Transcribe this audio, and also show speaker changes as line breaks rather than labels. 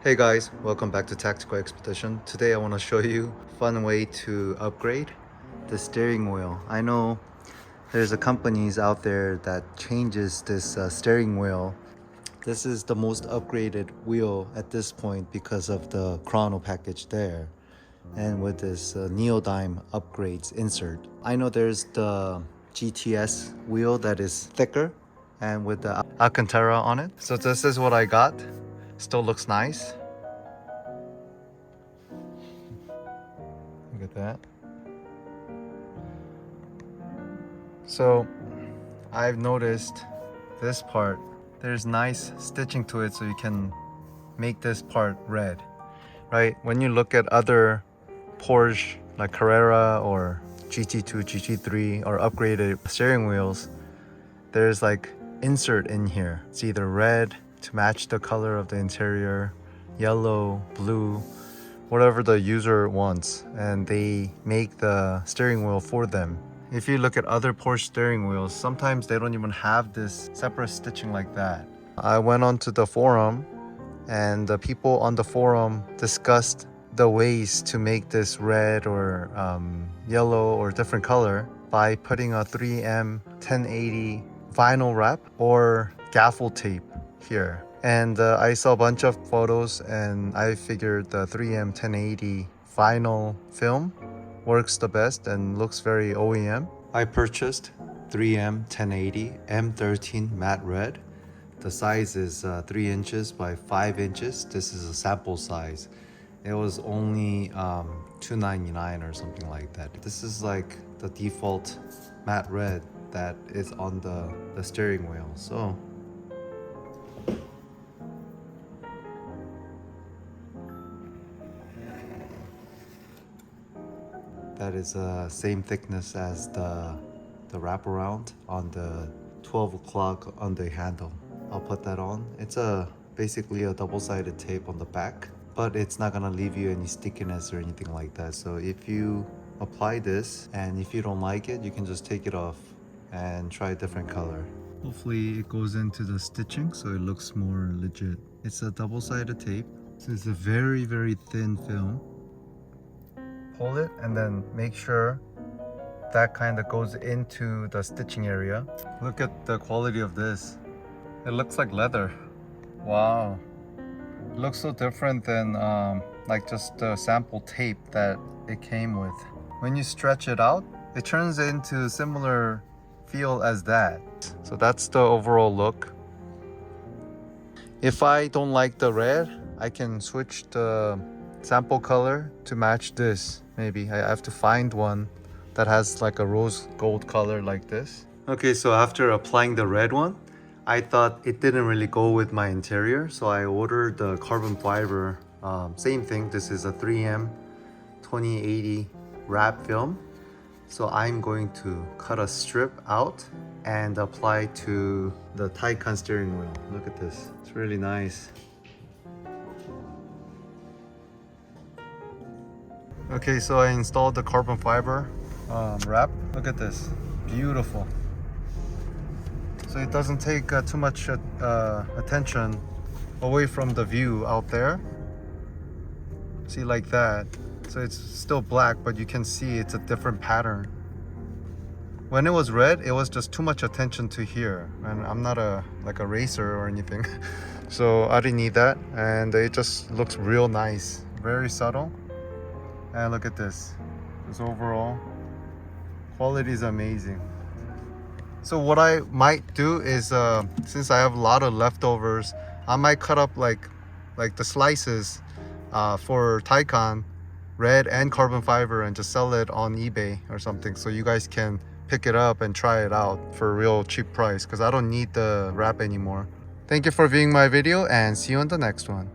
Hey guys, welcome back to Tactical Expedition. Today I want to show you a fun way to upgrade the steering wheel. I know there's a companies out there that changes this steering wheel. This is the most upgraded wheel at this point because of the chrono package there, and with this neodyme upgrades insert. I know there's the GTS wheel that is thicker and with the Alcantara on it. So this is what I got. Still looks nice. Look at that. So I've noticed this part, there's nice stitching to it so you can make this part red, right? When you look at other Porsche like Carrera or GT2, GT3 or upgraded steering wheels, there's like insert in here. It's either red to match the color of the interior, yellow, blue, whatever the user wants, and they make the steering wheel for them. If you look at other Porsche steering wheels, sometimes they don't even have this separate stitching like that. I went onto the forum and the people on the forum discussed the ways to make this red or yellow or different color by putting a 3M 1080 vinyl wrap or gaffle tape here. And I saw a bunch of photos and I figured the 3M 1080 vinyl film works the best and looks very OEM. I purchased 3M 1080 M13 matte red. The size is 3 inches by 5 inches. This is a sample size. It was only $2.99 or something like that. This is like the default matte red that is on the steering wheel. So that is same thickness as the wraparound on the 12 o'clock on the handle. I'll put that on. It's basically a double-sided tape on the back, but it's not gonna leave you any stickiness or anything like that. So if you apply this and if you don't like it, you can just take it off and try a different color. Hopefully it goes into the stitching so it looks more legit. It's a double-sided tape. So it's a very, very thin film. Pull it and then make sure that kind of goes into the stitching area. Look at the quality of this. It looks like leather. Wow. It looks so different than like just the sample tape that it came with. When you stretch it out, it turns into similar feel as that. So that's the overall look. If I don't like the red, I can switch the sample color to match this. Maybe I have to find one that has like a rose gold color like this. Okay, so after applying the red one, I thought it didn't really go with my interior, so I ordered the carbon fiber. Same thing, this is a 3M 2080 wrap film. So I'm going to cut a strip out and apply to the Taycan steering wheel. Look at this, it's really nice. Okay, so I installed the carbon fiber wrap. Look at this, beautiful. So it doesn't take too much attention away from the view out there. See, like that. So it's still black, but you can see it's a different pattern. When it was red, it was just too much attention to here. And I'm not like a racer or anything. So I didn't need that. And it just looks real nice. Very subtle. And look at this. This overall quality is amazing. So what I might do is, since I have a lot of leftovers, I might cut up like the slices for Taycan, red and carbon fiber, and just sell it on eBay or something, so you guys can pick it up and try it out for a real cheap price, because I don't need the wrap anymore. Thank you for viewing my video and see you on the next one.